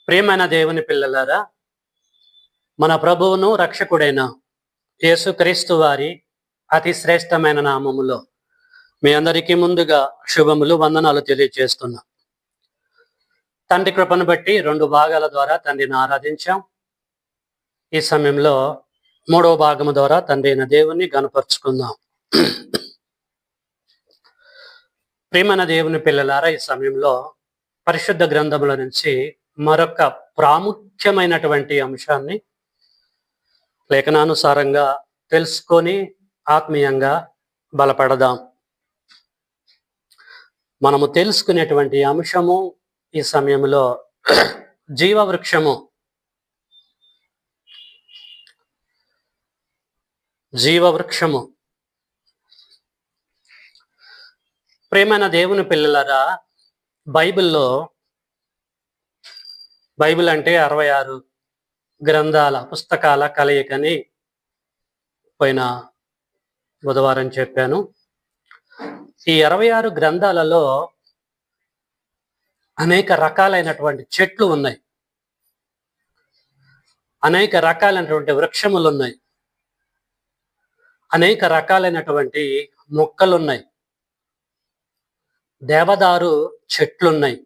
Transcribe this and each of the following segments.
ప్రియమైన దేవుని పిల్లలారా, మన ప్రభువును రక్షకుడైన యేసుక్రీస్తు వారి అతి శ్రేష్టమైన నామములో మీ అందరికీ ముందుగా శుభములు, వందనాలు తెలియజేస్తున్నా. తండ్రి కృపను బట్టి 2 భాగాల ద్వారా తండ్రిని ఆరాధించాం. ఈ సమయంలో 3వ భాగము ద్వారా తండ్రి అయిన దేవుని గనపరుచుకుందాం. ప్రియమైన దేవుని పిల్లలారా, ఈ సమయంలో పరిశుద్ధ గ్రంథముల నుంచి మరొక ప్రాముఖ్యమైనటువంటి అంశాన్ని లేఖనానుసారంగా తెలుసుకొని ఆత్మీయంగా బలపడదాం. మనము తెలుసుకునేటువంటి అంశము ఈ సమయంలో జీవవృక్షము. జీవవృక్షము. ప్రియమైన దేవుని పిల్లలారా, బైబిల్ అంటే 66 గ్రంథాల పుస్తకాల కలయికని పోయిన బుధవారం చెప్పాను. ఈ 66 గ్రంథాలలో అనేక రకాలైనటువంటి చెట్లు ఉన్నాయి, అనేక రకాలైనటువంటి వృక్షములు ఉన్నాయి, అనేక రకాలైనటువంటి మొక్కలున్నాయి, దేవదారు చెట్లున్నాయి.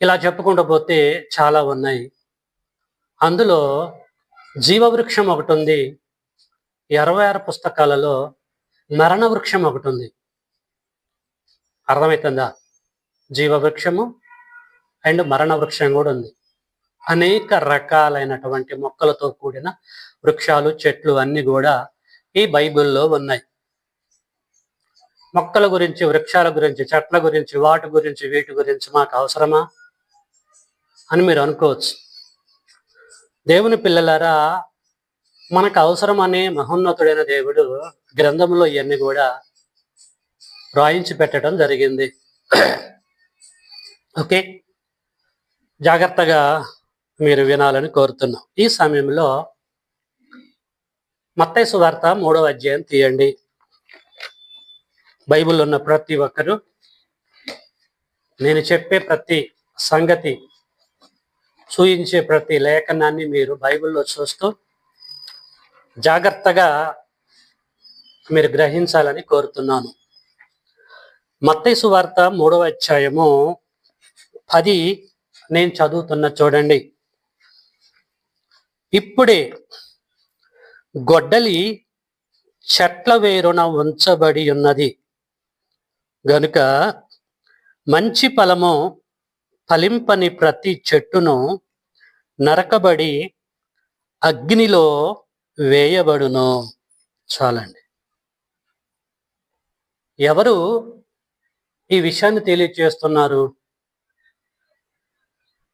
ఇలా చెప్పుకుంటూ పోతే చాలా ఉన్నాయి. అందులో జీవవృక్షం ఒకటి ఉంది. 66 పుస్తకాలలో మరణ వృక్షం ఒకటి ఉంది. అర్థమవుతుందా? జీవవృక్షము అండ్ మరణ వృక్షం కూడా ఉంది. అనేక రకాలైనటువంటి మొక్కలతో కూడిన వృక్షాలు, చెట్లు అన్ని కూడా ఈ బైబిల్లో ఉన్నాయి. మొక్కల గురించి, వృక్షాల గురించి, చెట్ల గురించి, వాటి గురించి, వీటి గురించి మాకు అవసరమా అని మీరు అనుకోవచ్చు. దేవుని పిల్లలారా, మనకు అవసరమనే మహోన్నతుడైన దేవుడు గ్రంథంలో ఇవన్నీ కూడా రాయించి పెట్టడం జరిగింది. ఓకే, జాగ్రత్తగా మీరు వినాలని కోరుతున్నాం. ఈ సమయంలో మత్తయి సువార్త 3వ అధ్యాయం తీయండి. బైబిల్లో ఉన్న ప్రతి ఒక్కరూ నేను చెప్పే ప్రతి సంగతి, చూయించే ప్రతి లేఖనాన్ని మీరు బైబిల్లో చూస్తూ జాగ్రత్తగా మీరు గ్రహించాలని కోరుతున్నాను. మత్తయి సువార్త 3వ అధ్యాయము 10 నేను చదువుతున్న చూడండి. ఇప్పుడే గొడ్డలి చెట్ల వేరున ఉంచబడి ఉన్నది గనుక మంచి ఫలము ఫలింపని ప్రతి చెట్టును నరకబడి అగ్నిలో వేయబడును. చాలండి. ఎవరు ఈ విషయాన్ని తెలియజేస్తున్నారు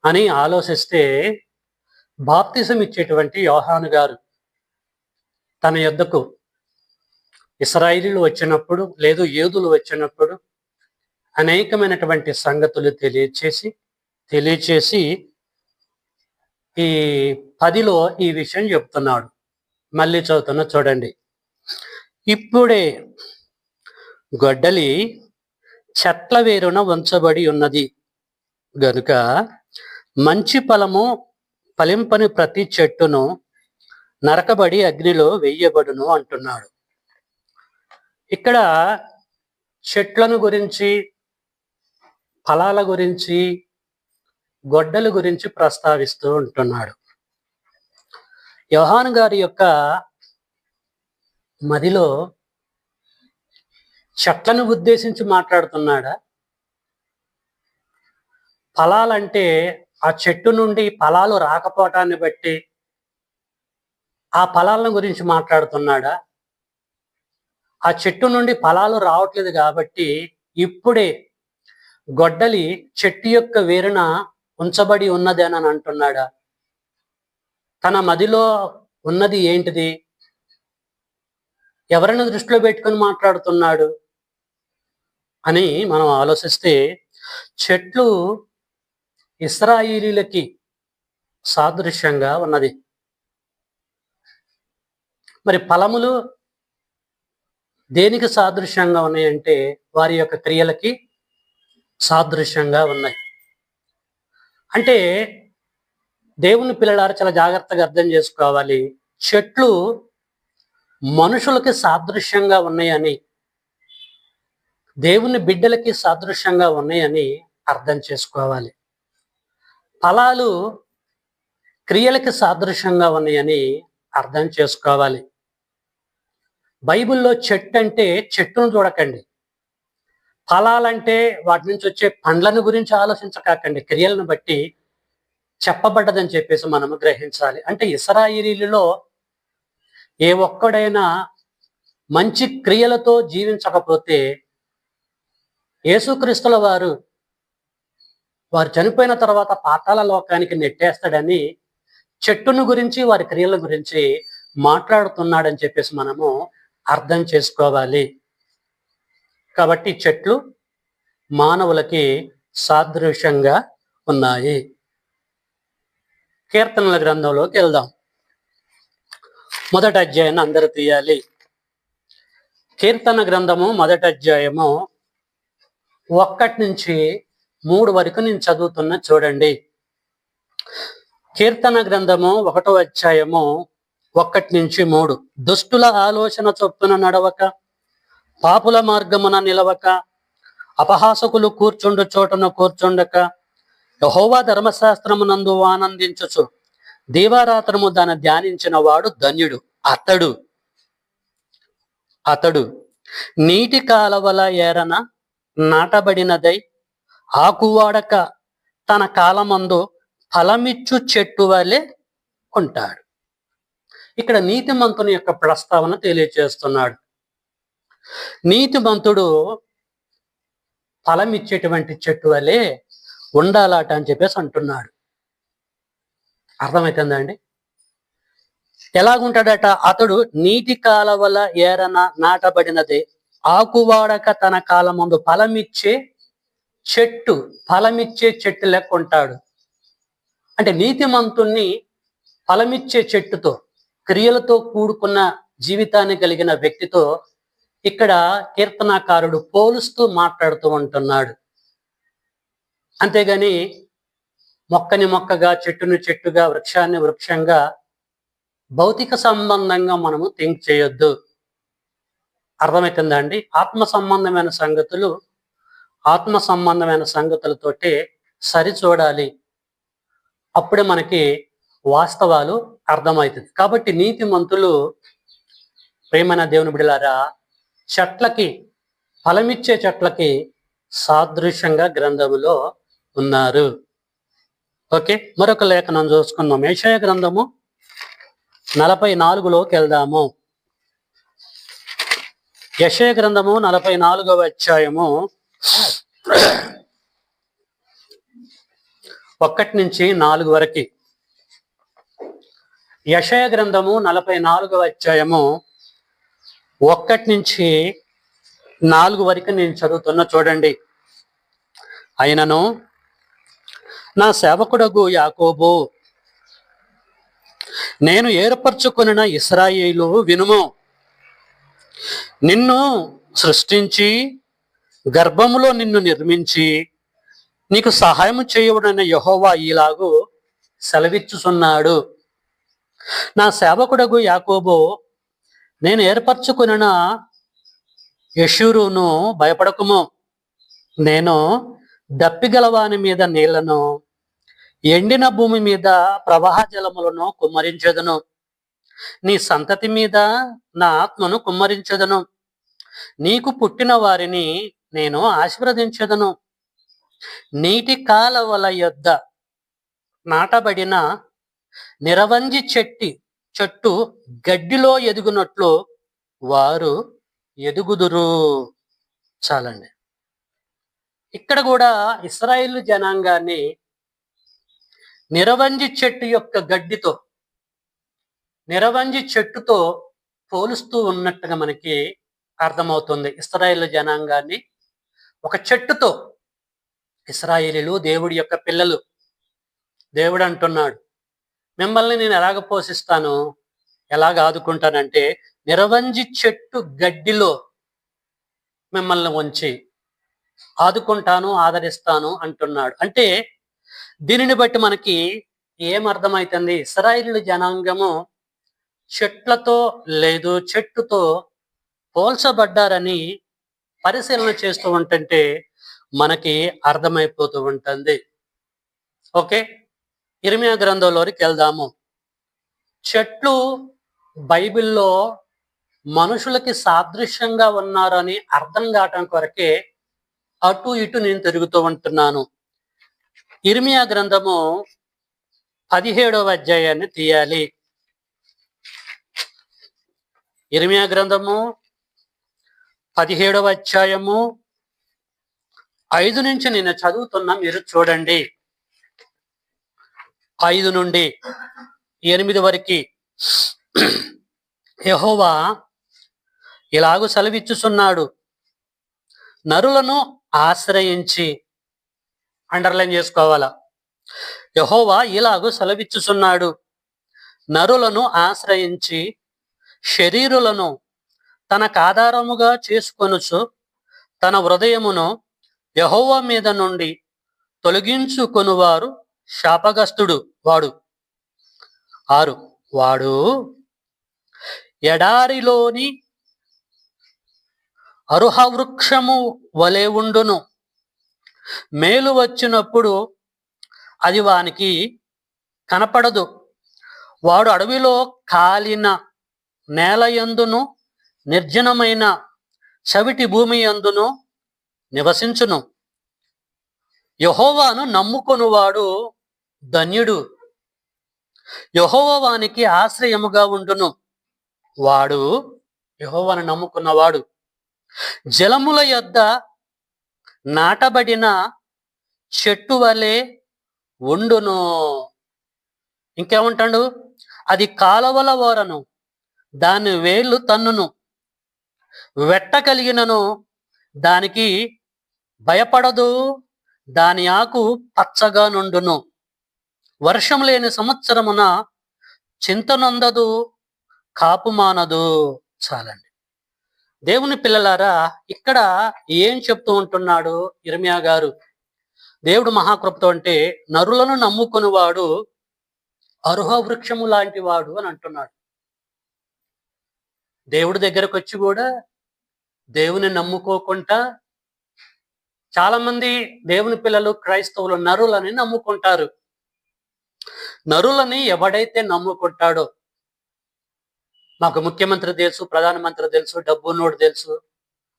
అని ఆలోచిస్తే, బాప్తిసం ఇచ్చేటువంటి యోహాను గారు తన యొద్దకు ఇశ్రాయేలీయులు వచ్చినప్పుడు, లేదు యూదులు వచ్చినప్పుడు అనేకమైనటువంటి సంగతులు తెలియచేసి ఈ 10లో ఈ విషయం చెప్తున్నాడు. మళ్ళీ చదువుతున్నా చూడండి. ఇప్పుడే గొడ్డలి చెట్ల వేరున ఉంచబడి ఉన్నది గనుక మంచి ఫలము ఫలింపని ప్రతి చెట్టును నరకబడి అగ్నిలో వేయబడును అంటున్నాడు. ఇక్కడ చెట్లను గురించి, ఫలాల గురించి, గొడ్డల గురించి ప్రస్తావిస్తూ ఉంటున్నాడు. యోహాను గారి యొక్క మదిలో చెట్లను ఉద్దేశించి మాట్లాడుతున్నాడా? ఫలాలంటే ఆ చెట్టు నుండి ఫలాలు రాకపోవటాన్ని బట్టి ఆ ఫలాలను గురించి మాట్లాడుతున్నాడా? ఆ చెట్టు నుండి ఫలాలు రావట్లేదు కాబట్టి ఇప్పుడే గొడ్డలి చెట్టు యొక్క వేరున ఉంచబడి ఉన్నది అని అంటున్నాడా? తన మదిలో ఉన్నది ఏంటిది? ఎవరిని దృష్టిలో పెట్టుకొని మాట్లాడుతున్నాడు అని మనం ఆలోచిస్తే, చెట్లు ఇశ్రాయేలీయులకి సాదృశ్యంగా ఉన్నది. మరి ఫలములు దేనికి సాదృశ్యంగా ఉన్నాయంటే వారి యొక్క క్రియలకి సాదృశ్యంగా ఉన్నాయి. అంటే దేవుని పిల్లలారా చాలా జాగ్రత్తగా అర్థం చేసుకోవాలి. చెట్లు మనుషులకి సాదృశ్యంగా ఉన్నాయని, దేవుని బిడ్డలకి సాదృశ్యంగా ఉన్నాయని అర్థం చేసుకోవాలి. ఫలాలు క్రియలకి సాదృశ్యంగా ఉన్నాయని అర్థం చేసుకోవాలి. బైబిల్లో చెట్టు అంటే చెట్టును చూడకండి, ఫలాలంటే వాటి నుంచి వచ్చే పండ్లను గురించి ఆలోచించకాకండి, క్రియలను బట్టి చెప్పబడ్డదని చెప్పేసి మనము గ్రహించాలి. అంటే ఇశ్రాయేలీయులలో ఏ ఒక్కడైనా మంచి క్రియలతో జీవించకపోతే యేసుక్రీస్తుల వారు చనిపోయిన తర్వాత పాతాళ లోకానికి నెట్టేస్తాడని చెట్టును గురించి వారి క్రియల గురించి మాట్లాడుతున్నాడని చెప్పేసి మనము అర్థం చేసుకోవాలి. కాబట్టి చెట్లు మానవులకి సాదృశ్యంగా ఉన్నాయి. కీర్తనల గ్రంథంలోకి వెళ్దాం. మొదటి అధ్యాయాన్ని అందరూ తీయాలి. కీర్తన గ్రంథము మొదటి అధ్యాయము 1 నుంచి 3 వరకు నేను చదువుతున్నా చూడండి. కీర్తన గ్రంథము 1వ అధ్యాయము 1 నుంచి 3. దుష్టుల ఆలోచన చొప్పున నడవక, పాపుల మార్గమున నిలవక, అపహాసకులు కూర్చుండు చోటున కూర్చుండక, యెహోవా ధర్మశాస్త్రమునందు ఆనందించుచు దీవారాత్రము దాన్ని ధ్యానించిన వాడు ధన్యుడు. అతడు నీటి కాలవల ఏరన నాటబడినదై ఆకువాడక తన కాలమందు ఫలమిచ్చు చెట్టు వలె ఉంటాడు. ఇక్కడ నీతిమంతుని యొక్క ప్రస్తావన తెలియజేస్తున్నాడు. నీతిమంతుడు ఫలమిచ్చేటువంటి చెట్టు వలె ఉండాలట అని చెప్పేసి అంటున్నాడు. అర్థమవుతుందండి? ఎలాగుంటాడట? అతడు నీటి కాలవల ఏరన నాటబడినదే ఆకువాడక తన కాలమందు ఫలమిచ్చే చెట్టు లెక్క ఉంటాడు. అంటే నీతిమంతుణ్ణి ఫలమిచ్చే చెట్టుతో, క్రియలతో కూడుకున్న జీవితాన్ని కలిగిన వ్యక్తితో ఇక్కడ కీర్తనాకారుడు పోలుస్తూ మాట్లాడుతూ ఉంటున్నాడు. అంతేగాని మొక్కని మొక్కగా, చెట్టుని చెట్టుగా, వృక్షాన్ని వృక్షంగా భౌతిక సంబంధంగా మనము థింక్ చేయొద్దు. అర్థమవుతుందా అండి? ఆత్మ సంబంధమైన సంగతులతోటే సరి చూడాలి. అప్పుడే మనకి వాస్తవాలు అర్థమవుతుంది. కాబట్టి నీతిమంతులు, ప్రేమైన దేవుని బిడ్డలారా, ఫలమిచ్చే చెట్లకి సాదృశ్యంగా గ్రంథములో ఉన్నారు. ఓకే, మరొక లేఖనం చూసుకుందాం. యెషయా గ్రంథము 44లోకి వెళ్దాము. యెషయా గ్రంథము 44వ అధ్యాయము 1 నుంచి 4 వరకు. యెషయా గ్రంథము 44వ అధ్యాయము 1 నుంచి 4 వరకు నేను చదువుతున్నా చూడండి. అయినను నా సేవకుడగు యాకోబు, నేను ఏర్పరచుకొనిన ఇశ్రాయేలు వినుము. నిన్ను సృష్టించి గర్భములో నిన్ను నిర్మించి నీకు సహాయం చేయబడిన యెహోవా ఈలాగు సెలవిచ్చుచున్నాడు. నా సేవకుడగు యాకోబు, నేను ఏర్పరచుకొనిన యెషూరును భయపడకుము. నేను దప్పిగలవాని మీద నీళ్లను, ఎండిన భూమి మీద ప్రవాహ జలములను కుమ్మరించెదను. నీ సంతతి మీద నా ఆత్మను కుమ్మరించెదను. నీకు పుట్టిన వారిని నేను ఆశీర్వదించెదను. నీటి కాలవల యొద్ద నాటబడిన నిరవంజి చెట్టు గడ్డిలో ఎదుగునట్లు వారు ఎదుగుదురు. చాలండి. ఇక్కడ కూడా ఇశ్రాయేలు జనాంగాన్ని నిరవంజి చెట్టుతో పోలుస్తూ ఉన్నట్టుగా మనకి అర్థమవుతుంది. ఇశ్రాయేలు జనాంగాన్ని ఒక చెట్టుతో, ఇశ్రాయేలీలు దేవుడి యొక్క పిల్లలు. దేవుడు అంటున్నాడు, మిమ్మల్ని నేను ఎలాగ పోషిస్తాను, ఎలాగ ఆదుకుంటానంటే నిరవంజి చెట్టు గడ్డిలో మిమ్మల్ని ఉంచి ఆదుకుంటాను, ఆదరిస్తాను అంటున్నాడు. అంటే దీనిని బట్టి మనకి ఏమర్థమవుతుంది? ఇశ్రాయేలు జనాంగము చెట్లతో లేదు చెట్టుతో పోల్చబడ్డారని పరిశీలన చేస్తూ ఉంటుంటే మనకి అర్థమైపోతూ ఉంటుంది. ఓకే, ఇర్మియా గ్రంథంలోకి వెళ్దాము. చెట్లు బైబిల్లో మనుషులకి సాదృశ్యంగా ఉన్నారని అర్థం కావటం కొరకే అటు ఇటు నేను తిరుగుతూ ఉంటున్నాను. ఇర్మియా గ్రంథము 17వ అధ్యాయాన్ని తీయాలి. ఇర్మియా గ్రంథము 17వ అధ్యాయము 5 నుంచి నేను చదువుతున్నా, మీరు చూడండి. 5 నుండి 8 వరకు యెహోవా ఇలాగు సెలవిచ్చుచున్నాడు, నరులను ఆశ్రయించి, అండర్లైన్ చేసుకోవాలా, యెహోవా ఇలాగు సెలవిచ్చుచున్నాడు, నరులను ఆశ్రయించి శరీరులను తనకు ఆధారముగా చేసుకొనుచు తన హృదయమును యెహోవా మీద నుండి తొలగించుకొనువారు శాపగ్రస్తుడు వాడు. 6 వాడు ఎడారిలోని అరుహవృక్షము వలె ఉండును. మేలు వచ్చినప్పుడు అది వానికి కనపడదు. వాడు అడవిలో కాలిన నేల యందును నిర్జనమైన చవిటి భూమి యందును నివసించును. యెహోవాను నమ్ముకొనువాడు ధన్యుడు. యెహోవా వానికి ఆశ్రయముగా ఉండును. వాడు యెహోవాను నమ్ముకున్నవాడు జలముల యొద్ద నాటబడిన చెట్టు వలె ఉండును. ఇంకేమంటాడు? అది కాలవల ఓరను దాని వేళ్ళు తన్నును. వెట్ట కలిగినను దానికి భయపడదు. దాని ఆకు పచ్చగా నుండును. వర్షం లేని సంవత్సరమున చింతనొందదు, కాపు మానదు. చాలండి. దేవుని పిల్లలారా, ఇక్కడ ఏం చెప్తూ ఉంటున్నాడు ఇర్మియా గారు? దేవుడు మహాకృపతో అంటే నరులను నమ్ముకుని వాడు అరుహ వృక్షము లాంటి వాడు అని అంటున్నాడు. దేవుడి దగ్గరకు వచ్చి కూడా దేవుని నమ్ముకోకుండా చాలా మంది దేవుని పిల్లలు క్రైస్తవులు నరులని నమ్ముకుంటారు. నరులని ఎవడైతే నమ్ముకుంటాడో, మాకు ముఖ్యమంత్రి తెలుసు, ప్రధానమంత్రి తెలుసు, డబ్బున్నోడు తెలుసు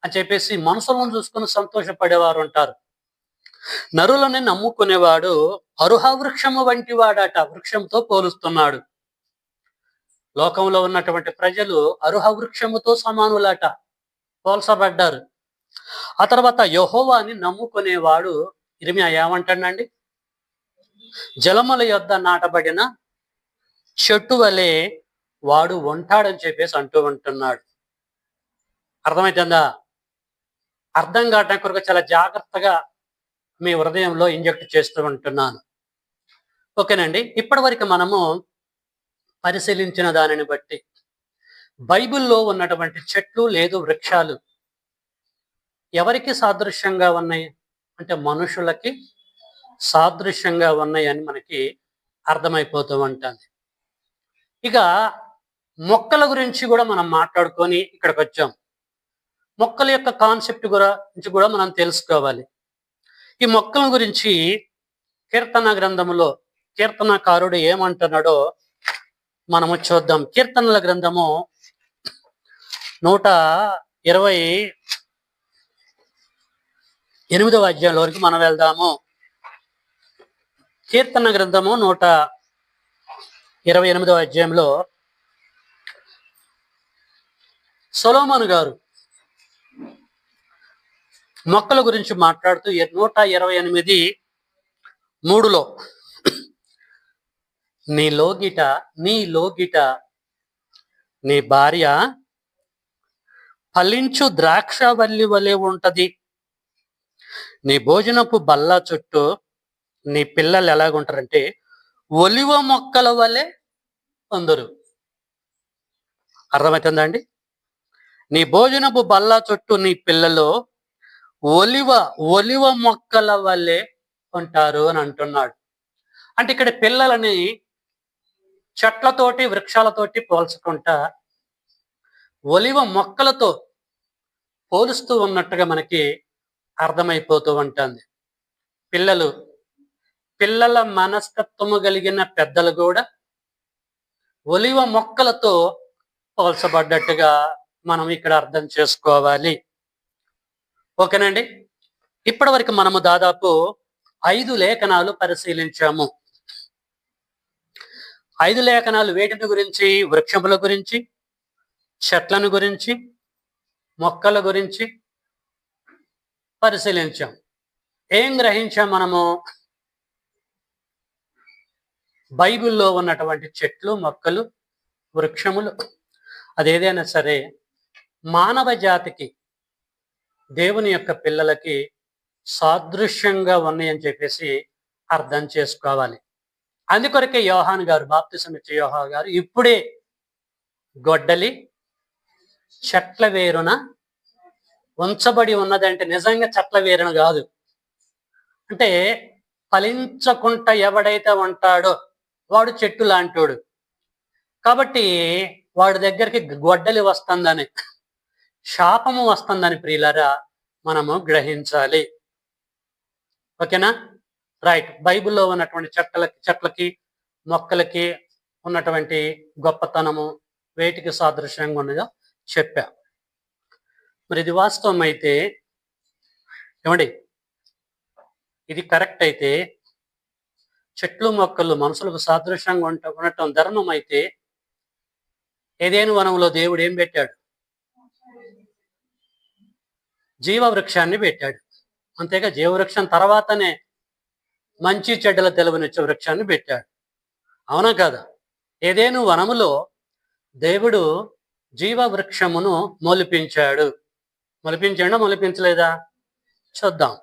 అని చెప్పేసి మనుషులను చూసుకుని సంతోషపడేవారు ఉంటారు. నరులని నమ్ముకునేవాడు అరుహ వృక్షము వంటి వాడట. వృక్షంతో పోలుస్తున్నాడు. లోకంలో ఉన్నటువంటి ప్రజలు అరుహ వృక్షముతో సమానులట, పోల్చబడ్డారు. ఆ తర్వాత యెహోవాని నమ్ముకునేవాడు ఇర్మియా ఏమంటాడండి? జలముల యొద్ద నాటబడిన చెట్టు వలె వాడు ఉంటాడని చెప్పేసి అంటూ ఉంటున్నాడు. అర్థమైతుందా? అర్థం కావడానికి కొరకు చాలా జాగ్రత్తగా మీ హృదయంలో ఇంజెక్ట్ చేస్తూ ఉంటున్నాను. ఓకేనండి. ఇప్పటి వరకు మనము పరిశీలించిన దానిని బట్టి బైబిల్లో ఉన్నటువంటి చెట్లు లేదు వృక్షాలు ఎవరికి సాదృశ్యంగా ఉన్నాయి అంటే మనుషులకి సాదృశ్యంగా ఉన్నాయి అని మనకి అర్థమైపోతూ ఉంటుంది. ఇక మొక్కల గురించి కూడా మనం మాట్లాడుకొని ఇక్కడికి వచ్చాం. మొక్కల యొక్క కాన్సెప్ట్ గురించి కూడా మనం తెలుసుకోవాలి. ఈ మొక్కల గురించి కీర్తన గ్రంథములో కీర్తనకారుడు ఏమంటున్నాడో మనము చూద్దాం. కీర్తనల గ్రంథము 128వ అధ్యాయంలో వరకు మనం వెళ్దాము. కీర్తన గ్రంథము 128వ అధ్యాయంలో సొలొమోను గారు మొక్కల గురించి మాట్లాడుతూ 128:3 నీ లోగిట నీ భార్య ఫలించు ద్రాక్షవల్లి వలె ఉంటది. నీ భోజనపు బల్ల చుట్టూ నీ పిల్లలు ఎలాగుంటారంటే ఒలివ మొక్కల వలె అందరు. అర్థమవుతుందా అండి? నీ భోజనపు బల్ల చుట్టూ నీ పిల్లలు ఒలివ మొక్కల వలె ఉంటారు అని అంటున్నాడు. అంటే ఇక్కడ పిల్లలని చెట్లతోటి వృక్షాలతోటి పోల్చుకుంటా ఒలివ మొక్కలతో పోలుస్తూ ఉన్నట్టుగా మనకి అర్థమైపోతూ ఉంటుంది. పిల్లల మనస్తత్వము కలిగిన పెద్దలు కూడా ఒలివ మొక్కలతో పోల్చబడ్డట్టుగా మనం ఇక్కడ అర్థం చేసుకోవాలి. ఓకేనండి. ఇప్పటి వరకు మనము దాదాపు 5 లేఖనాలు పరిశీలించాము. 5 లేఖనాలు వేటిని గురించి? వృక్షముల గురించి, చెట్లను గురించి, మొక్కల గురించి పరిశీలించాం. ఏం గ్రహించాం మనము? బైబిల్లో ఉన్నటువంటి చెట్లు, మొక్కలు, వృక్షములు అదేదైనా సరే మానవ జాతికి, దేవుని యొక్క పిల్లలకి సాదృశ్యంగా ఉన్నాయని చెప్పేసి అర్థం చేసుకోవాలి. అందుకొరకే యోహాను గారు, బాప్తిసం ఇచ్చే యోహాను గారు, ఇప్పుడే గొడ్డలి చెట్ల వేరున ఉంచబడి ఉన్నదంటే నిజంగా చెట్ల వేరున కాదు. అంటే ఫలించకుండా ఎవడైతే ఉంటాడో వాడు చెట్టు లాంటోడు. కాబట్టి వాడి దగ్గరికి గొడ్డలి వస్తుందని, శాపము వస్తుందని ప్రియులారా మనము గ్రహించాలి. ఓకేనా? రైట్. బైబిల్లో ఉన్నటువంటి చెట్లకి మొక్కలకి ఉన్నటువంటి గొప్పతనము వేటికి సాదృశ్యంగా ఉన్నదో చెప్పా. మరి ఇది వాస్తవం అయితే ఏమండి, ఇది కరెక్ట్ అయితే, చెట్లు మొక్కలు మనుషులకు సాదృశ్యంగా ఉండటం ధర్మం అయితే, ఏదేను వనంలో దేవుడు ఏం పెట్టాడు? జీవవృక్షాన్ని పెట్టాడు. అంతేగా, జీవవృక్షం తర్వాతనే మంచి చెడ్డల తెలుగునిచ్చే వృక్షాన్ని పెట్టాడు. అవునా కాదా? ఏదేను వనములో దేవుడు జీవవృక్షమును మొలిపించాడు. మొలిపించాడా, మొలిపించలేదా? చూద్దాం.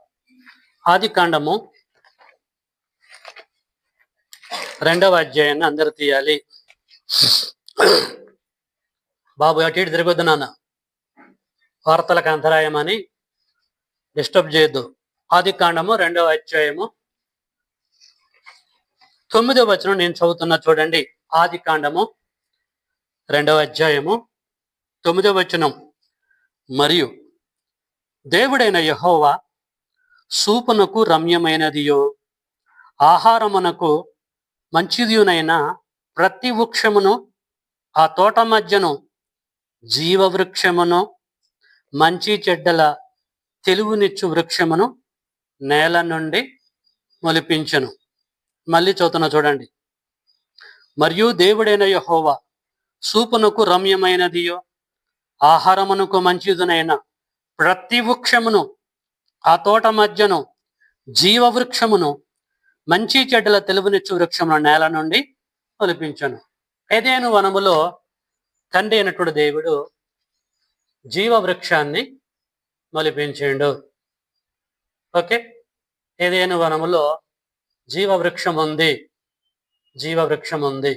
ఆదికాండము 2వ అధ్యాయాన్ని అందరు తీయాలి. బాబు అటు ఇటు తిరగొద్దు నాన్న, వార్తలకు అంతరాయం అని డిస్టర్బ్ చేయొద్దు. ఆదికాండము 2వ అధ్యాయము 9వ వచనం నేను చదువుతున్నా చూడండి. ఆదికాండము 2వ అధ్యాయము 9వ వచనం. మరియు దేవుడైన యెహోవా సూపునకు రమ్యమైనదియో ఆహారమునకు మంచిదియునైన ప్రతి వృక్షమును, ఆ తోట మధ్యను జీవవృక్షమును, మంచి చెడ్డల తెలుగునిచ్చు వృక్షమును నేల నుండి మొలిపించెను. మళ్ళీ చదువుతున్నా చూడండి. మరియు దేవుడైన యెహోవా సూపునకు రమ్యమైనదియో ఆహారమునకు మంచిదినైన ప్రతి వృక్షమును, ఆ తోట మధ్యను జీవవృక్షమును, మంచి చెడ్డల తెలుగునిచ్చు వృక్షమును నేల నుండి మొలిపించెను. ఏదెను వనములో తండ్రి అయినటువంటి దేవుడు జీవవృక్షాన్ని మొలిపించిండు. ఓకే, ఏదెను వనములో జీవవృక్షం ఉంది, జీవవృక్షం ఉంది.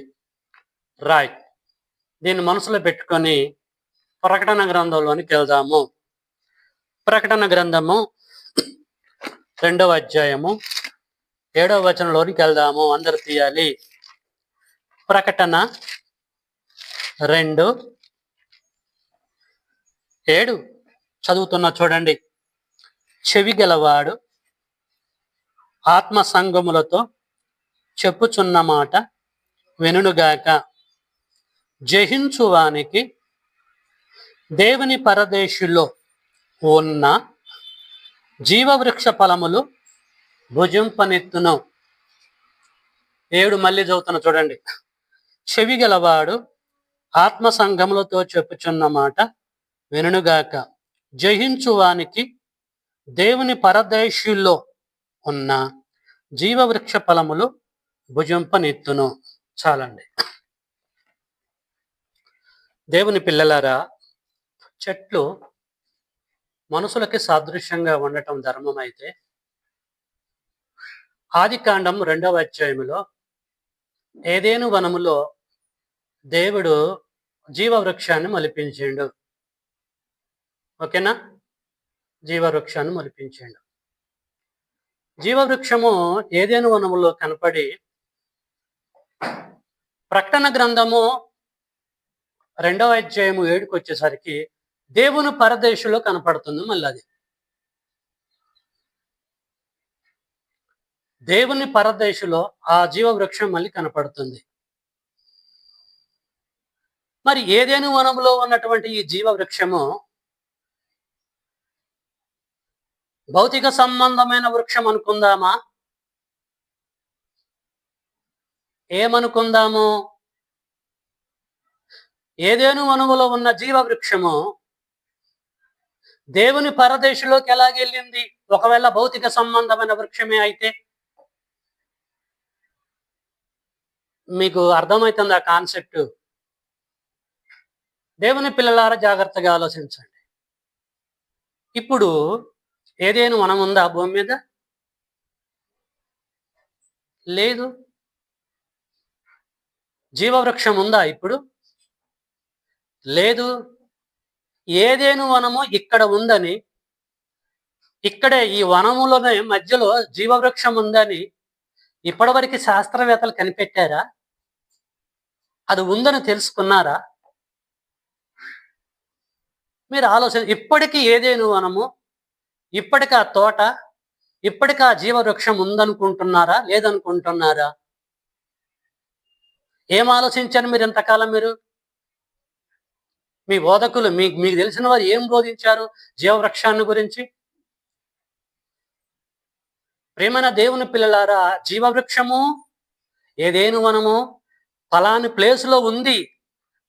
రైట్. దీన్ని మనసులో పెట్టుకొని ప్రకటన గ్రంథంలోనికి వెళ్దాము. ప్రకటన గ్రంథము 2వ అధ్యాయము 7వ వచనంలోనికి వెళ్దాము. అందరు తీయాలి. ప్రకటన 2:7 చదువుతున్నా చూడండి. చెవి గలవాడు ఆత్మ సంగములతో చెప్పుచున్న మాట వినుగాక. జయించువానికి దేవుని పరదేశులో ఉన్న జీవవృక్ష ఫలములు భుజింపనెత్తును. 7 మళ్ళీ చదువుతున్న చూడండి. చెవి గలవాడు ఆత్మ సంగములతో చెప్పుచున్న మాట వినుగాక. జయించువానికి దేవుని పరదేశుల్లో ఉన్న జీవవృక్ష ఫలములు భుజింపనెత్తును. చాలండి. దేవుని పిల్లలారా, చెట్లు మనుషులకి సాదృశ్యంగా ఉండటం ధర్మం అయితే, ఆదికాండం 2వ అధ్యాయములో ఏదెను వనములో దేవుడు జీవవృక్షాన్ని మొలిపించిండు. ఓకేనా? జీవవృక్షాన్ని మొలిపించిండు. జీవవృక్షము ఏదెను వనములో కనపడి ప్రకటన గ్రంథము 2వ అధ్యాయము 7కి వచ్చేసరికి దేవుని పరదేశులో కనపడుతుంది. మళ్ళీ అది దేవుని పరదేశులో ఆ జీవ వృక్షం మళ్ళీ కనపడుతుంది. మరి ఏదేను వనములో ఉన్నటువంటి ఈ జీవ వృక్షము భౌతిక సంబంధమైన వృక్షం అనుకుందామా? ఏమనుకుందాము? ఏదేను వనములో ఉన్న జీవ వృక్షము దేవుని పరదేశులోకి ఎలాగెళ్ళింది? ఒకవేళ భౌతిక సంబంధమైన వృక్షమే అయితే మీకు అర్థమవుతుంది ఆ కాన్సెప్ట్. దేవుని పిల్లలారా జాగ్రత్తగా ఆలోచించండి. ఇప్పుడు ఏదేను వనం ఉందా భూమి మీద? లేదు. జీవవృక్షం ఉందా ఇప్పుడు? లేదు. ఏదేను వనము ఇక్కడ ఉందని, ఇక్కడే ఈ వనములోనే మధ్యలో జీవవృక్షం ఉందని ఇప్పటివరకు శాస్త్రవేత్తలు కనిపెట్టారా? అది ఉందని తెలుసుకున్నారా? మీరు ఇప్పటికీ ఏదేను వనము, ఇప్పటికి ఆ తోట, ఇప్పటికి ఆ జీవవృక్షం ఉందనుకుంటున్నారా? లేదనుకుంటున్నారా? ఏం ఆలోచించారు మీరు ఇంతకాలం? మీరు మీ బోధకులు మీకు తెలిసిన వారు ఏం బోధించారు జీవవృక్షాన్ని గురించి? ప్రేమైన దేవుని పిల్లలారా, జీవవృక్షము ఏదేను వనము ఫలాని ప్లేస్లో ఉంది,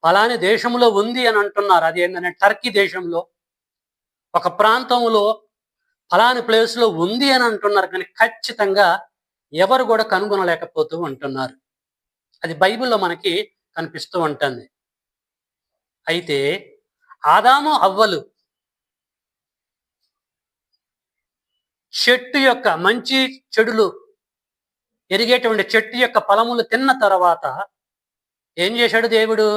ఫలాని దేశంలో ఉంది అని అంటున్నారు. అది ఏంటంటే టర్కీ దేశంలో ఒక ప్రాంతంలో ఫలాని ప్లేస్లో ఉంది అని అంటున్నారు. కానీ ఖచ్చితంగా ఎవరు కూడా కనుగొనలేకపోతూ ఉంటున్నారు. అది బైబిల్లో మనకి కనిపిస్తూ ఉంటుంది. అయితే ఆదాము అవ్వలు చెట్టు యొక్క మంచి చెడులు ఎరిగేటువంటి చెట్టు యొక్క ఫలములు తిన్న తర్వాత ఏం చేశాడు దేవుడు?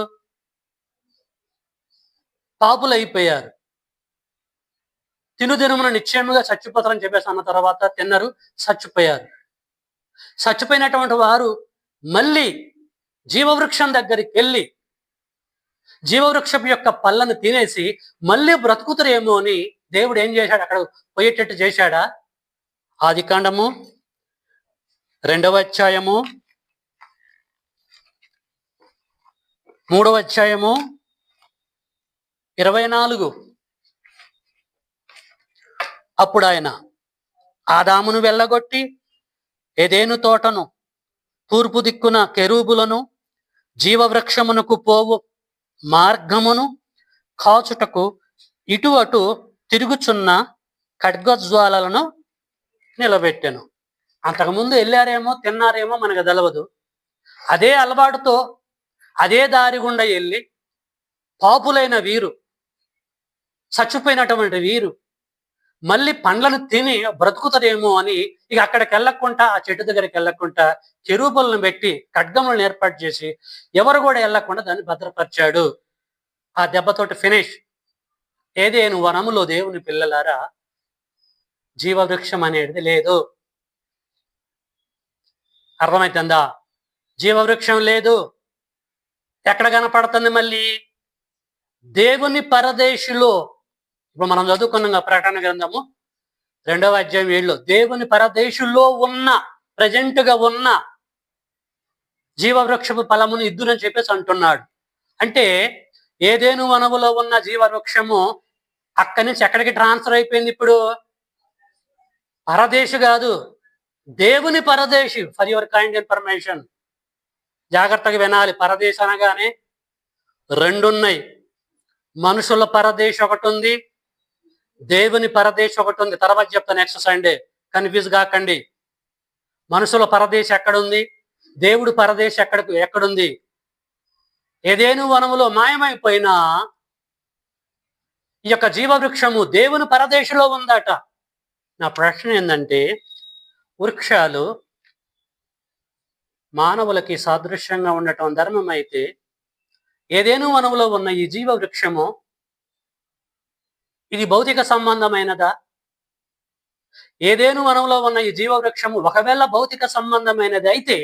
పాపులైపోయారు. తినుదినమున నిశ్చయముగా చచ్చిపోతారని చెప్పేసి అన్న తర్వాత తిన్నారు, చచ్చిపోయారు. చచ్చిపోయినటువంటి వారు మళ్ళీ జీవవృక్షం దగ్గరికి వెళ్ళి జీవవృక్షం యొక్క పళ్ళను తినేసి మళ్ళీ బ్రతుకుతారేమో అని దేవుడు ఏం చేశాడు? అక్కడ పోయేటట్టు చేశాడా? ఆదికాండము 2వ అధ్యాయము 3వ అధ్యాయము 24. అప్పుడు ఆయన ఆదామును వెళ్ళగొట్టి ఏదేను తోటను, తూర్పు దిక్కున కెరూబులను, జీవవృక్షమునకు పోవు మార్గమును కాచుటకు ఇటు అటు తిరుగుచున్న ఖడ్గజ్వాలలను నిలబెట్టాను. అంతకుముందు వెళ్ళారేమో, తిన్నారేమో మనకు తెలవదు. అదే అలవాటుతో అదే దారి గుండా వెళ్ళి పాపులైన వీరు, చచ్చిపోయినటువంటి వీరు మళ్ళీ పండ్లను తిని బ్రతుకుతారేమో అని ఇక అక్కడికి వెళ్ళకుండా, ఆ చెట్టు దగ్గరికి వెళ్ళకుండా చెరువులను పెట్టి ఖడ్గములను ఏర్పాటు చేసి ఎవరు కూడా వెళ్ళకుండా దాన్ని భద్రపరిచాడు. ఆ దెబ్బతోటి ఫినిష్. ఏదేను వనములో దేవుని పిల్లలారా జీవవృక్షం అనేది లేదు. అర్థమవుతుందా? జీవవృక్షం లేదు. ఎక్కడ కనపడుతుంది? మళ్ళీ దేవుని పరదేశులో. ఇప్పుడు మనం చదువుకున్నాం ప్రకటన గ్రంథము 2వ అధ్యాయం 7లో దేవుని పరదేశుల్లో ఉన్న, ప్రజెంట్గా ఉన్న జీవవృక్షపు ఫలమును ఇద్దునని చెప్పేసి అంటున్నాడు. అంటే ఏదేను వనములో ఉన్న జీవవృక్షము అక్కడి నుంచి ఎక్కడికి ట్రాన్స్ఫర్ అయిపోయింది? ఇప్పుడు పరదేశు కాదు, దేవుని పరదేశి. ఫర్ యువర్ కైండ్ ఇన్ఫర్మేషన్, జాగ్రత్తగా వినాలి. పరదేశ్ అనగానే రెండున్నాయి. మనుషుల పరదేశ్ ఒకటి ఉంది, దేవుని పరదేశ్ ఒకటి ఉంది. తర్వాత చెప్తాను నెక్స్ట్ సండే, కన్ఫ్యూజ్ కాకండి. మనుషుల పరదేశ్ ఎక్కడుంది, దేవుడు పరదేశ్ ఎక్కడుంది? ఏదేను వనములో మాయమైపోయిన ఈ యొక్క జీవవృక్షము దేవుని పరదేశంలో ఉందట. నా ప్రశ్న ఏంటంటే, వృక్షాలు మానవులకి సాదృశ్యంగా ఉండటం ధర్మం అయితే ఏదేను వనములో ఉన్న ఈ జీవవృక్షము ఇది భౌతిక సంబంధమైనదా? ఏదేను వనంలో ఉన్న ఈ జీవవృక్షము ఒకవేళ భౌతిక సంబంధమైనది అయితే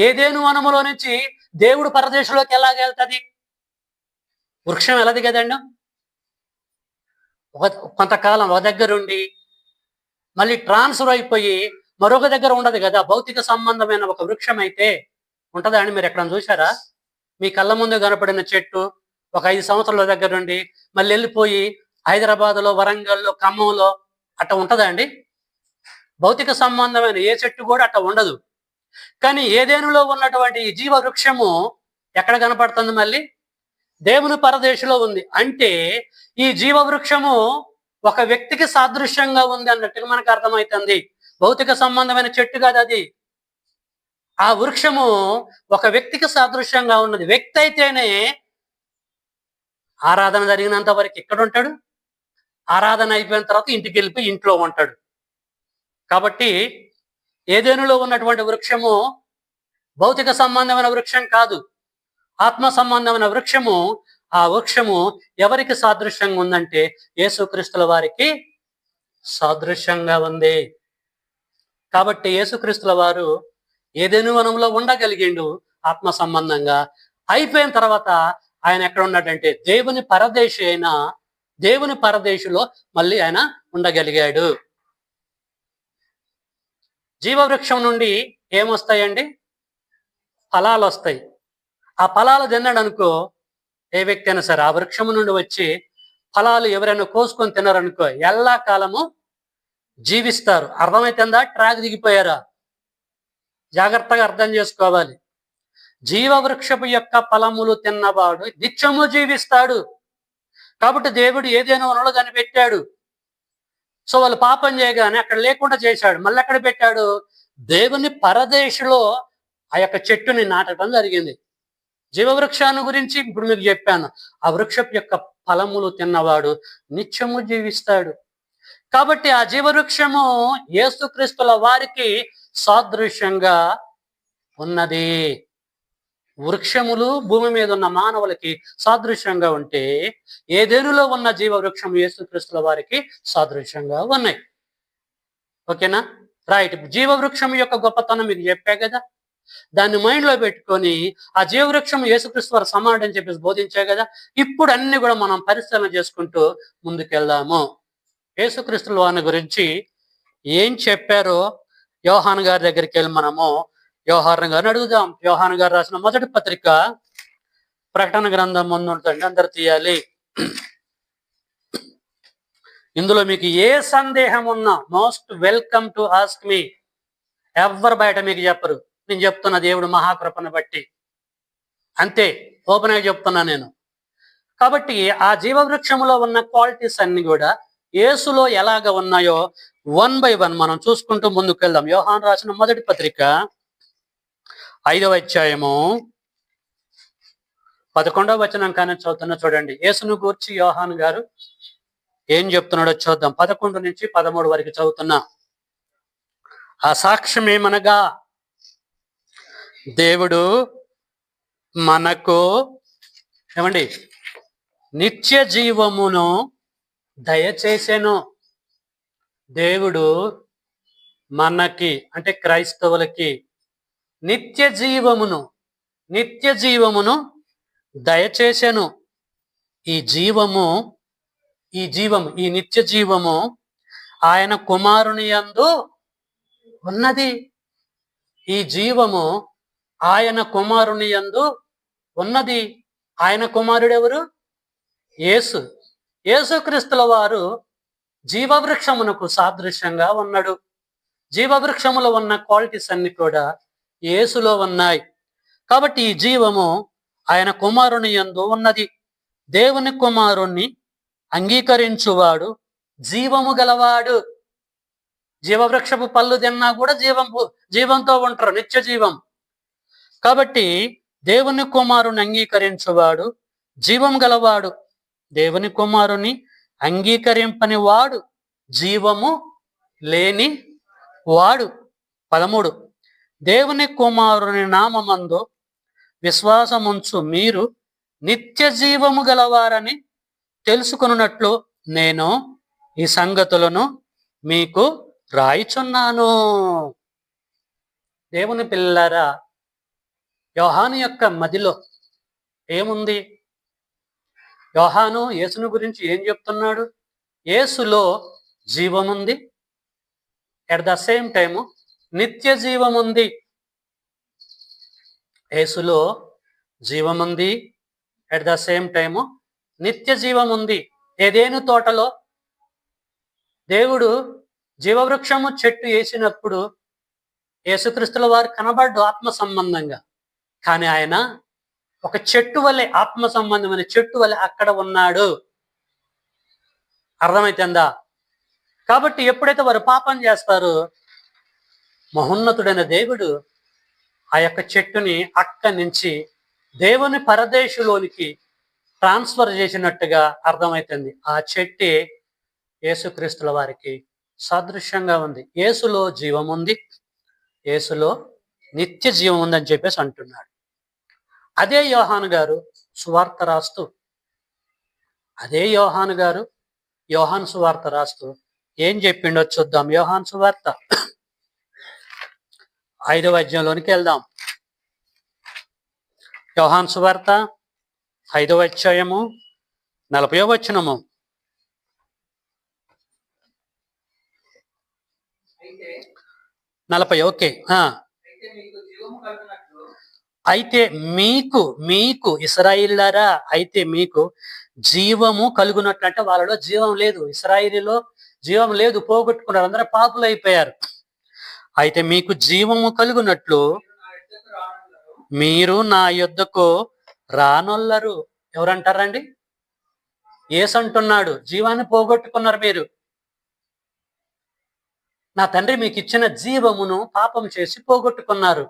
ఏదేను వనములో నుంచి దేవుడు పరదేశంలోకి ఎలాగెళ్తుంది? వృక్షం ఎలాది కదండి. కొంతకాలం ఒక దగ్గర ఉండి మళ్ళీ ట్రాన్స్ఫర్ అయిపోయి మరొక దగ్గర ఉండదు కదా. భౌతిక సంబంధమైన ఒక వృక్షం అయితే ఉంటుందా అండి? మీరు ఎక్కడ చూసారా? మీ కళ్ళ ముందు కనపడిన చెట్టు ఒక 5 సంవత్సరాల దగ్గర నుండి మళ్ళీ వెళ్ళిపోయి హైదరాబాద్లో, వరంగల్లో, ఖమ్మంలో అట్ట ఉంటుందా అండి? భౌతిక సంబంధమైన ఏ చెట్టు కూడా అట్ట ఉండదు. కానీ ఏదేనులో ఉన్నటువంటి ఈ జీవ వృక్షము ఎక్కడ కనపడుతుంది? మళ్ళీ దేవుని పరదేశంలో ఉంది. అంటే ఈ జీవ వృక్షము ఒక వ్యక్తికి సాదృశ్యంగా ఉంది అన్నట్టుగా మనకు అర్థమవుతుంది. భౌతిక సంబంధమైన చెట్టు కాదు అది. ఆ వృక్షము ఒక వ్యక్తికి సాదృశ్యంగా ఉన్నది. వ్యక్తి అయితేనే ఆరాధన జరిగినంత వరకు ఎక్కడ ఉంటాడు? ఆరాధన అయిపోయిన తర్వాత ఇంటికి వెళ్ళిపోయి ఇంట్లో ఉంటాడు. కాబట్టి ఏదేనులో ఉన్నటువంటి వృక్షము భౌతిక సంబంధమైన వృక్షం కాదు, ఆత్మ సంబంధమైన వృక్షము. ఆ వృక్షము ఎవరికి సాదృశ్యంగా ఉందంటే యేసుక్రీస్తుల వారికి సాదృశ్యంగా ఉంది. కాబట్టి యేసుక్రీస్తుల వారు ఏదేను వనంలో ఉండగలిగిండు ఆత్మ సంబంధంగా. అయిపోయిన తర్వాత ఆయన ఎక్కడ ఉన్నాడంటే దేవుని పరదేశి అయిన దేవుని పరదేశిలో మళ్ళీ ఆయన ఉండగలిగాడు. జీవవృక్షం నుండి ఏమొస్తాయండి? ఫలాలు వస్తాయి. ఆ ఫలాలు తిన్నాడు అనుకో, ఏ వ్యక్తి అయినా సరే ఆ వృక్షము నుండి వచ్చి ఫలాలు ఎవరైనా కోసుకొని తిన్నారనుకో ఎల్లా కాలము జీవిస్తారు. అర్థమైతుందా? ట్రాక్ దిగిపోయారా? జాగ్రత్తగా అర్థం చేసుకోవాలి. జీవవృక్షపు యొక్క ఫలములు తిన్నవాడు నిత్యము జీవిస్తాడు. కాబట్టి దేవుడు ఏదైనా వనలో కనిపెట్టాడు. సో వాళ్ళు పాపం చేయగానే అక్కడ లేకుండా చేశాడు. మళ్ళీ ఎక్కడ పెట్టాడు? దేవుని పరదేశంలో ఆ యొక్క చెట్టుని నాటడం జరిగింది. జీవవృక్షాన్ని గురించి ఇప్పుడు మీకు చెప్పాను. ఆ వృక్షపు యొక్క ఫలములు తిన్నవాడు నిత్యము జీవిస్తాడు. కాబట్టి ఆ జీవవృక్షము యేసుక్రీస్తుల వారికి సాదృశ్యంగా ఉన్నది. వృక్షములు భూమి మీద ఉన్న మానవులకి సాదృశ్యంగా ఉంటే ఏదేనులో ఉన్న జీవవృక్షం యేసుక్రీస్తుల వారికి సాదృశ్యంగా ఉన్నాయి. ఓకేనా? రైట్. జీవవృక్షం యొక్క గొప్పతనం మీకు చెప్పా కదా. దాన్ని మైండ్లో పెట్టుకొని ఆ జీవవృక్షం యేసుక్రీస్తు వారు సమానుడు అని చెప్పేసి బోధించా కదా. ఇప్పుడు అన్ని కూడా మనం పరిశీలన చేసుకుంటూ ముందుకెళ్దాము. యేసుక్రీస్తుల వారిని గురించి ఏం చెప్పారో యోహాను గారి దగ్గరికి వెళ్ళి మనము యోహాను గారిని అడుగుదాం. యోహాను గారు రాసిన మొదటి పత్రిక ప్రకటన గ్రంథం ముందు ఉంటుంది, అందరు తీయాలి. ఇందులో మీకు ఏ సందేహం ఉన్నా most welcome to ask me. ఎవరు బయట మీకు చెప్పరు, నేను చెప్తున్నా దేవుడు మహాకృపను బట్టి. అంతే, ఓపెన్గా చెప్తున్నా నేను. కాబట్టి ఆ జీవవృక్షంలో ఉన్న క్వాలిటీస్ అన్ని కూడా యేసులో ఎలాగ ఉన్నాయో 1 by 1 మనం చూసుకుంటూ ముందుకు వెళ్దాం. యోహాను రాసిన మొదటి పత్రిక 5వ అధ్యాయము 11వ వచనం కానీ చదువుతున్నా చూడండి. యేసును గూర్చి యోహాను గారు ఏం చెప్తున్నాడో చూద్దాం. 11 నుంచి 13 వరకు చదువుతున్నా. ఆ సాక్ష్యం ఏమనగా, దేవుడు మనకు ఏమండి నిత్య జీవమును దయచేసెను. దేవుడు మనకి అంటే క్రైస్తవులకి నిత్య జీవమును దయచేసెను. ఈ నిత్య జీవము ఆయన కుమారుని యందు ఉన్నది. ఈ జీవము ఆయన కుమారుని యందు ఉన్నది. ఆయన కుమారుడు ఎవరు? యేసుక్రీస్తుల వారు జీవవృక్షమునకు సాదృశ్యంగా ఉన్నాడు. జీవవృక్షములో ఉన్న క్వాలిటీస్ అన్ని కూడా యేసులో ఉన్నాయి. కాబట్టి ఈ జీవము ఆయన కుమారుని యందు ఉన్నది. దేవుని కుమారుణ్ణి అంగీకరించువాడు జీవము గలవాడు. జీవవృక్షపు పళ్ళు తిన్నా కూడా జీవంతో ఉంటారు, నిత్య జీవం. కాబట్టి దేవుని కుమారుని అంగీకరించువాడు జీవం గలవాడు. దేవుని కుమారుని అంగీకరింపని వాడు జీవము లేని వాడు. 13 దేవుని కుమారుని నామమందు విశ్వాసముంచు మీరు నిత్య జీవము గలవారని తెలుసుకొనున్నట్లు నేను ఈ సంగతులను మీకు రాయిచున్నాను. దేవుని పిల్లలారా, యోహాను యొక్క మదిలో ఏముంది? యోహాను యేసును గురించి ఏం చెప్తున్నాడు? యేసులో జీవముంది, ఎట్ ద సేమ్ టైము నిత్య జీవముంది. యేసులో జీవముంది, ఎట్ ద సేమ్ టైము నిత్య జీవముంది. ఏదేను తోటలో దేవుడు జీవవృక్షము చెట్టు వేసినప్పుడు యేసుక్రీస్తుల వారు కనబడ్డు ఆత్మ సంబంధంగా. కానీ ఆయన ఒక చెట్టు వలె, ఆత్మ సంబంధమైన చెట్టు వలె అక్కడ ఉన్నాడు. అర్థమైతుందా? కాబట్టి ఎప్పుడైతే వారు పాపం చేస్తారో మహోన్నతుడైన దేవుడు ఆ యొక్క చెట్టుని అక్కడి నుంచి దేవుని పరదేశులోనికి ట్రాన్స్ఫర్ చేసినట్టుగా అర్థమవుతుంది. ఆ చెట్టే యేసుక్రీస్తుల వారికి సాదృశ్యంగా ఉంది. యేసులో జీవం ఉంది, యేసులో నిత్య జీవం ఉందని చెప్పేసి అంటున్నాడు. అదే యోహాను గారు సువార్త రాస్తూ, యోహాను సువార్త రాస్తూ ఏం చెప్పిండో చూద్దాం. యోహాను సువార్త 5వ అధ్యాయంలోనికి వెళ్దాం. యోహాను సువార్త 5వ అధ్యాయము 40వ వచనము. ఓకే. అయితే మీకు ఇశ్రాయేలులారా, అయితే మీకు జీవము కలుగునట్లు, అంటే వాళ్ళలో జీవం లేదు, ఇశ్రాయేలులో జీవం లేదు, పోగొట్టుకున్నారు, అందరూ పాపులు అయిపోయారు. అయితే మీకు జీవము కలుగునట్లు మీరు నా యొద్దకు రానొల్లరు. ఎవరంటారండి? యేసు అంటున్నాడు, జీవాన్ని పోగొట్టుకున్నారు మీరు. నా తండ్రి మీకు ఇచ్చిన జీవమును పాపం చేసి పోగొట్టుకున్నారు.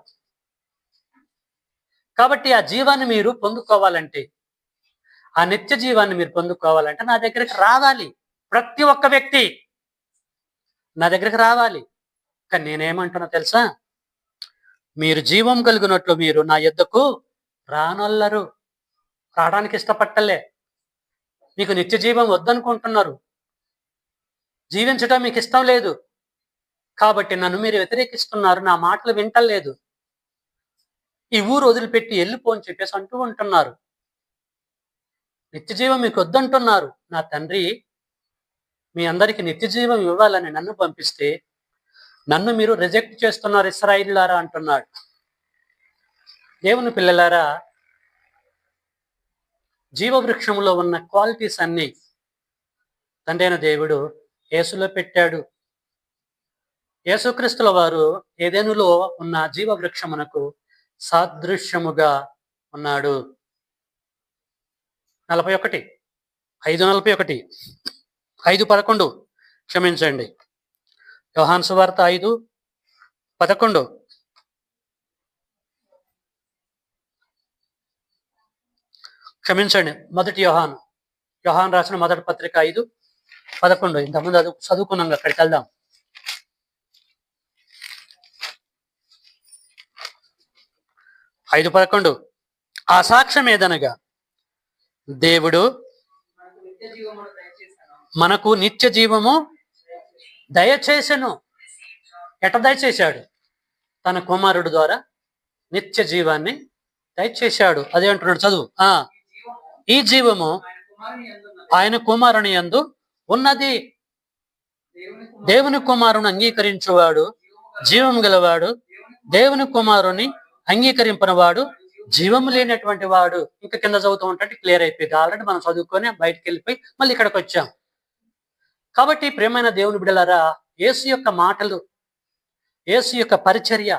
కాబట్టి ఆ జీవాన్ని మీరు పొందుకోవాలంటే, ఆ నిత్య జీవాన్ని మీరు పొందుకోవాలంటే నా దగ్గరికి రావాలి. ప్రతి ఒక్క వ్యక్తి నా దగ్గరికి రావాలి. కానీ నేనేమంటున్నా తెలుసా? మీరు జీవం కలిగినట్లు మీరు నా యొద్దకు రానొల్లరు. రావడానికి ఇష్టపట్టలే. మీకు నిత్య జీవం వద్దనుకుంటున్నారు, జీవించటం మీకు ఇష్టం లేదు. కాబట్టి నన్ను మీరు వ్యతిరేకిస్తున్నారు, నా మాటలు వింటలేదు, ఈ ఊరు వదిలిపెట్టి వెళ్ళిపో అని చెప్పేసి అంటూ ఉంటున్నారు. నిత్య జీవం మీకు వద్దంటున్నారు. నా తండ్రి మీ అందరికీ నిత్య జీవం ఇవ్వాలని నన్ను పంపిస్తే నన్ను మీరు రిజెక్ట్ చేస్తున్నారు ఇశ్రాయేలులారా అంటున్నాడు. దేవుని పిల్లలారా, జీవవృక్షంలో ఉన్న క్వాలిటీస్ అన్నీ తండ్రి అయిన దేవుడు యేసులో పెట్టాడు. యేసుక్రీస్తుల వారు ఏదెనులో ఉన్న జీవవృక్షమునకు సాదృశ్యముగా ఉన్నాడు. 41 5:41 5:11 క్షమించండి. యోహాను సువార్త 5:11. క్షమించండి, మొదటి యోహాను రాసిన మొదటి పత్రిక 5:11. ఇంతకుముందు అది చదువుకున్నాం, అక్కడికి వెళ్దాం. 5:11 ఆ సాక్ష్యం ఏదనగా దేవుడు మనకు నిత్య జీవము దయచేసెను. ఎట దయచేశాడు? తన కుమారుడు ద్వారా నిత్య జీవాన్ని దయచేశాడు. అదే అంటున్నాడు, చదువు. ఈ జీవము ఆయన కుమారుని యందు ఉన్నది. దేవుని కుమారుని అంగీకరించువాడు జీవం గలవాడు, దేవుని కుమారుని అంగీకరింపనవాడు జీవము లేనటువంటి వాడు. ఇంకా కింద చదువుతూ ఉంటే క్లియర్ అయిపోయింది. ఆల్రెడీ మనం చదువుకొని బయటకు వెళ్ళిపోయి మళ్ళీ ఇక్కడికి వచ్చాం. కాబట్టి ప్రియమైన దేవుని బిడ్డలారా, యేసు యొక్క మాటలు, యేసు యొక్క పరిచర్య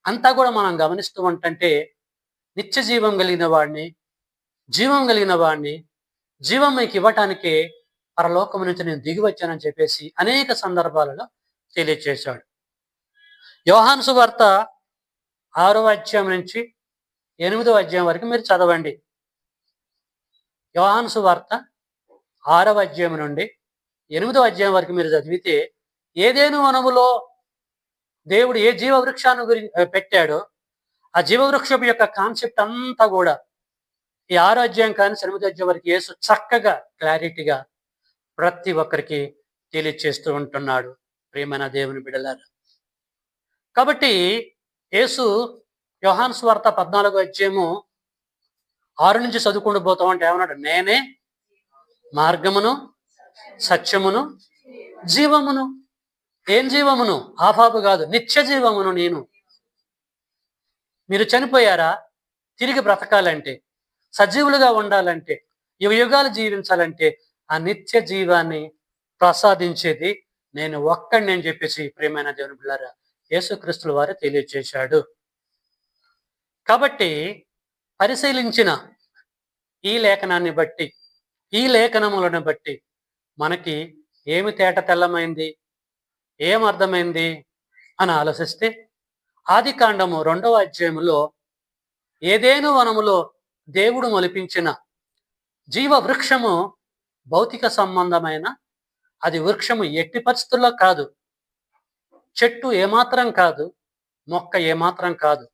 అంతా కూడా మనం గమనిస్తూ ఉంటే నిత్య జీవం కలిగిన వాడిని, జీవం మీకు ఇవ్వటానికి పరలోకము నుంచి నేను దిగి వచ్చానని చెప్పేసి అనేక సందర్భాలలో తెలియచేశాడు. యోహాను సువార్త 6వ అధ్యాయం నుంచి 8వ అధ్యాయం వరకు మీరు చదవండి. యోహాను సువార్త 6వ అధ్యాయం నుండి 8వ అధ్యాయం వరకు మీరు చదివితే ఏదేను వనములో దేవుడు ఏ జీవవృక్షాన్ని గురించి పెట్టాడో ఆ జీవవృక్షం యొక్క కాన్సెప్ట్ అంతా కూడా ఈ 6వ అధ్యాయం కానీ 8వ అధ్యాయం వరకు యేసు చక్కగా క్లారిటీగా ప్రతి ఒక్కరికి తెలియచేస్తూ ఉంటున్నాడు. ప్రియమైన దేవుని బిడ్డలారా, కాబట్టి యేసు యోహాను సువార్త 14వ అధ్యాయము 6 నుంచి చదువుకుంటూ పోతాం అంటే ఏమన్నాడు? నేనే మార్గమును, సత్యమును, జీవమును. ఏం జీవమును? ఆపాపు కాదు, నిత్య జీవమును నేను. మీరు చనిపోయారా? తిరిగి బ్రతకాలంటే, సజీవులుగా ఉండాలంటే, యుగాలు జీవించాలంటే ఆ నిత్య జీవాన్ని ప్రసాదించేది నేను ఒక్కడిని అని చెప్పేసి ప్రియమైన దేవుని బిడ్డలారా యేసుక్రీస్తుల వారు తెలియజేశాడు. కాబట్టి పరిశీలించిన ఈ లేఖనాన్ని బట్టి, ఈ లేఖనములను బట్టి మనకి ఏమి తేట తెల్లమైంది, ఏం అర్థమైంది అని ఆలోచిస్తే, ఆదికాండము 2వ అధ్యాయములో ఏదేను వనములో దేవుడు మొలిపించిన జీవ వృక్షము భౌతిక సంబంధమైన అది వృక్షము ఎట్టి పరిస్థితుల్లో కాదు, చెట్టు ఏమాత్రం కాదు, మొక్క ఏమాత్రం కాదు.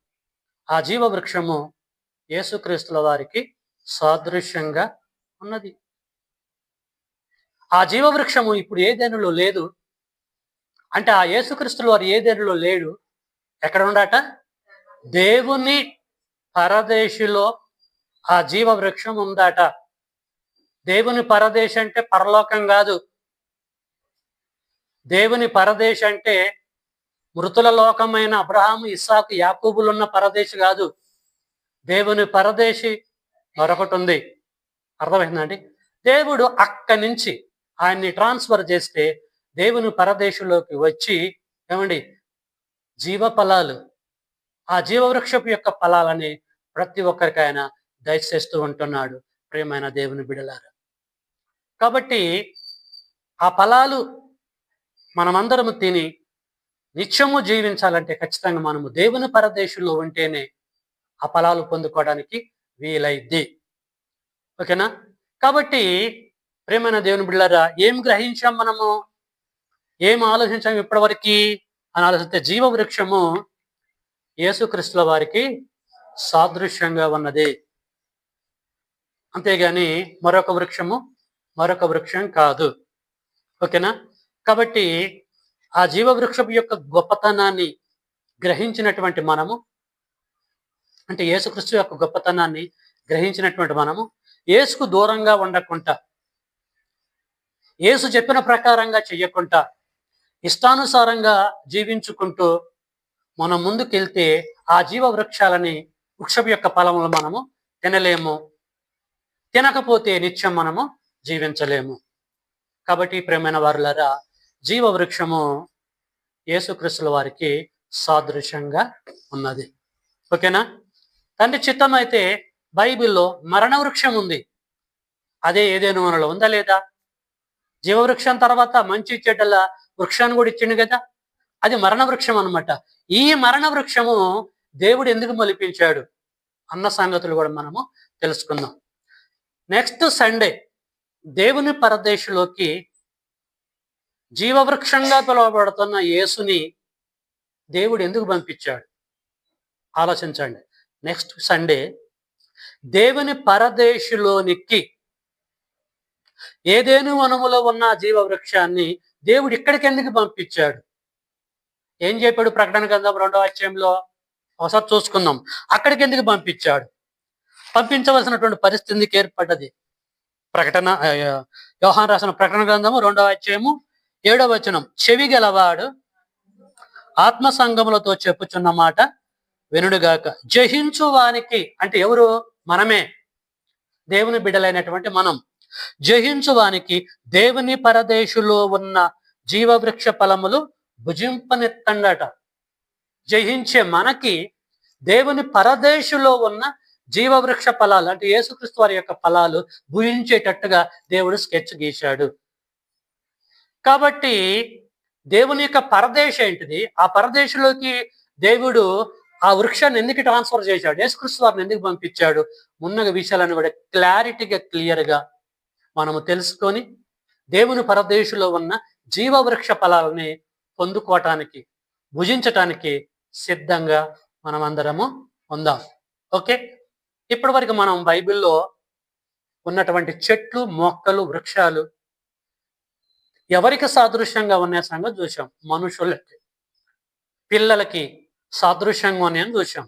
ఆ జీవ వృక్షము యేసుక్రీస్తుల వారికి సాదృశ్యంగా ఉన్నది. ఆ జీవ వృక్షము ఇప్పుడు ఏదెనులో లేదు. అంటే ఆ యేసుక్రీస్తుల వారు ఏదెనులో లేడు. ఎక్కడ ఉండట? దేవుని పరదేశిలో ఆ జీవ వృక్షం ఉందట. దేవుని పరదేశ అంటే పరలోకం కాదు. దేవుని పరదేశ అంటే మృతుల లోకమైన అబ్రహాము, ఇస్సాకు, యాకోబులున్న పరదేశి కాదు. దేవుని పరదేశి మరొకటి ఉంది. అర్థమైందండి? దేవుడు అక్కడి నుంచి ఆయన్ని ట్రాన్స్ఫర్ చేస్తే దేవుని పరదేశంలోకి వచ్చి ఏమండి జీవ ఫలాలు, ఆ జీవవృక్షపు యొక్క ఫలాలని ప్రతి ఒక్కరికి ఆయన దయచేస్తూ ఉంటున్నాడు ప్రియమైన దేవుని బిడలారా. కాబట్టి ఆ ఫలాలు మనమందరము తిని నిత్యము జీవించాలంటే ఖచ్చితంగా మనము దేవుని పరదేశంలో ఉంటేనే ఆ ఫలాలు పొందుకోవడానికి వీలైద్ది. ఓకేనా? కాబట్టి ప్రియమైన దేవుని బిడ్డలారా ఏం గ్రహించాం మనము, ఏం ఆలోచించాం ఇప్పటివరకు అని ఆలోచిస్తే జీవ వృక్షము యేసుక్రీస్తుల వారికి సాదృశ్యంగా ఉన్నది. అంతేగాని మరొక వృక్షం కాదు. ఓకేనా? కాబట్టి ఆ జీవ వృక్షపు యొక్క గొప్పతనాన్ని గ్రహించినటువంటి మనము, అంటే యేసుక్రీస్తు యొక్క గొప్పతనాన్ని గ్రహించినటువంటి మనము యేసుకు దూరంగా ఉండకుండా, యేసు చెప్పిన ప్రకారంగా చెయ్యకుండా, ఇష్టానుసారంగా జీవించుకుంటూ మనం ముందుకెళ్తే ఆ జీవ వృక్షపు యొక్క ఫలములు మనము తినలేము. తినకపోతే నిత్యం మనము జీవించలేము. కాబట్టి ప్రియమైన వారులారా జీవ వృక్షము యేసుక్రీస్తుల వారికి సాదృశ్యంగా ఉన్నది. ఓకేనా? తండ్రి చిత్తం అయితే బైబిల్లో మరణ వృక్షం ఉంది. అదే ఏదేను మనలో ఉందా లేదా? జీవవృక్షం తర్వాత మంచి చెడ్డల వృక్షాన్ని కూడా ఇచ్చిండు కదా, అది మరణ వృక్షం అనమాట. ఈ మరణ వృక్షము దేవుడు ఎందుకు మొలిపించాడు అన్న సంగతులు కూడా మనము తెలుసుకుందాం. నెక్స్ట్ సండే దేవుని పరదేశంలోకి జీవవృక్షంగా పిలువబడుతున్న యేసుని దేవుడు ఎందుకు పంపించాడు ఆలోచించండి. నెక్స్ట్ సండే దేవుని పరదేశంలోనికి ఏదేను వనములో ఉన్న జీవ వృక్షాన్ని దేవుడు ఇక్కడికి ఎందుకు పంపించాడు? ఏం చెప్పాడు ప్రకటన గ్రంథం 2వ అధ్యాయంలో? ఒకసారి చూసుకుందాం. అక్కడికి ఎందుకు పంపించాడు? పంపించవలసినటువంటి పరిస్థితికి ఏర్పడ్డది. యోహాను రాసిన ప్రకటన గ్రంథము 2వ అధ్యాయము 7వ వచనం, చెవి గలవాడు ఆత్మ సంగములతో చెప్పుచున్న మాట వినుడుగాక. జయించు వానికి, అంటే ఎవరు? మనమే, దేవుని బిడ్డలైనటువంటి మనం. జయించు వానికి దేవుని పరదేశులో ఉన్న జీవవృక్ష ఫలములు భుజింపనెత్తండట. జయించే మనకి దేవుని పరదేశులో ఉన్న జీవవృక్ష ఫలాలు, అంటే యేసుక్రీస్తు వారి యొక్క ఫలాలు భుజించేటట్టుగా దేవుడు స్కెచ్ గీశాడు. కాబట్టి దేవుని యొక్క పరదేశం ఏంటిది? ఆ పరదేశంలోకి దేవుడు ఆ వృక్షాన్ని ఎందుకు ట్రాన్స్ఫర్ చేశాడు? యేసుక్రీస్తు వారిని ఎందుకు పంపించాడు? మున్నగ విషయాలను కూడా క్లియర్గా మనము తెలుసుకొని దేవుని పరదేశంలో ఉన్న జీవవృక్ష ఫలాలని పొందుకోవటానికి, భుజించటానికి సిద్ధంగా మనం అందరము ఉందాం. ఓకే, ఇప్పటి వరకు మనం బైబిల్లో ఉన్నటువంటి చెట్లు, మొక్కలు, వృక్షాలు ఎవరికి సాదృశ్యంగా ఉన్న సంగతి చూసాం. మనుషులకి, పిల్లలకి సాదృశ్యంగా ఉన్నాయని చూసాం.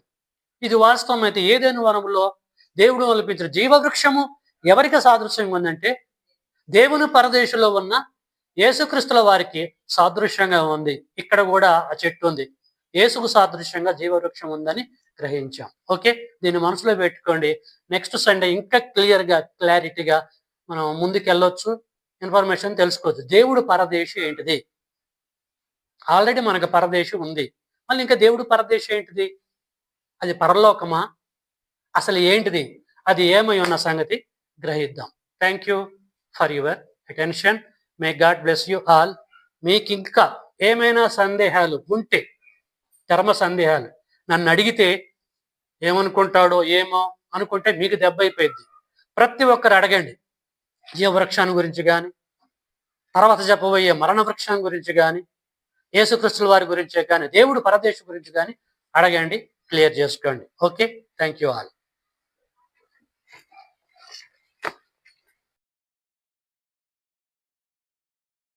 ఇది వాస్తవం అయితే ఏదైనా వనంలో దేవుడు కల్పించిన జీవవృక్షము ఎవరికి సాదృశ్యంగా ఉందంటే దేవుని పరదేశంలో ఉన్న యేసుక్రీస్తుల వారికి సాదృశ్యంగా ఉంది. ఇక్కడ కూడా ఆ చెట్టు ఉంది. యేసుకు సాదృశ్యంగా జీవవృక్షం ఉందని గ్రహించాం. ఓకే, దీన్ని మనసులో పెట్టుకోండి. నెక్స్ట్ సండే ఇంకా క్లారిటీగా మనం ముందుకెళ్ళొచ్చు, ఇన్ఫర్మేషన్ తెలుసుకోవచ్చు. దేవుడు పరదేశి ఏంటిది? ఆల్రెడీ మనకు పరదేశి ఉంది, మళ్ళీ ఇంకా దేవుడు పరదేశి ఏంటిది? అది పరలోకమా? అసలు ఏంటిది? అది ఏమై ఉన్న సంగతి గ్రహిద్దాం. Thank you for your attention. May God bless you all. మీకు ఇంకా ఏమైనా సందేహాలు ఉంటే, చర్మ సందేహాలు, నన్ను అడిగితే ఏమనుకుంటాడో ఏమో అనుకుంటే మీకు దెబ్బ అయిపోయింది. ప్రతి ఒక్కరు అడగండి. జీవవృక్షాన్ని గురించి కానీ, తర్వాత చెప్పబోయే మరణ వృక్షం గురించి కానీ, యేసుక్రీస్తుల వారి గురించే కానీ, దేవుడు పరదేశం గురించి కానీ అడగండి, క్లియర్ చేసుకోండి. Okay, thank you all.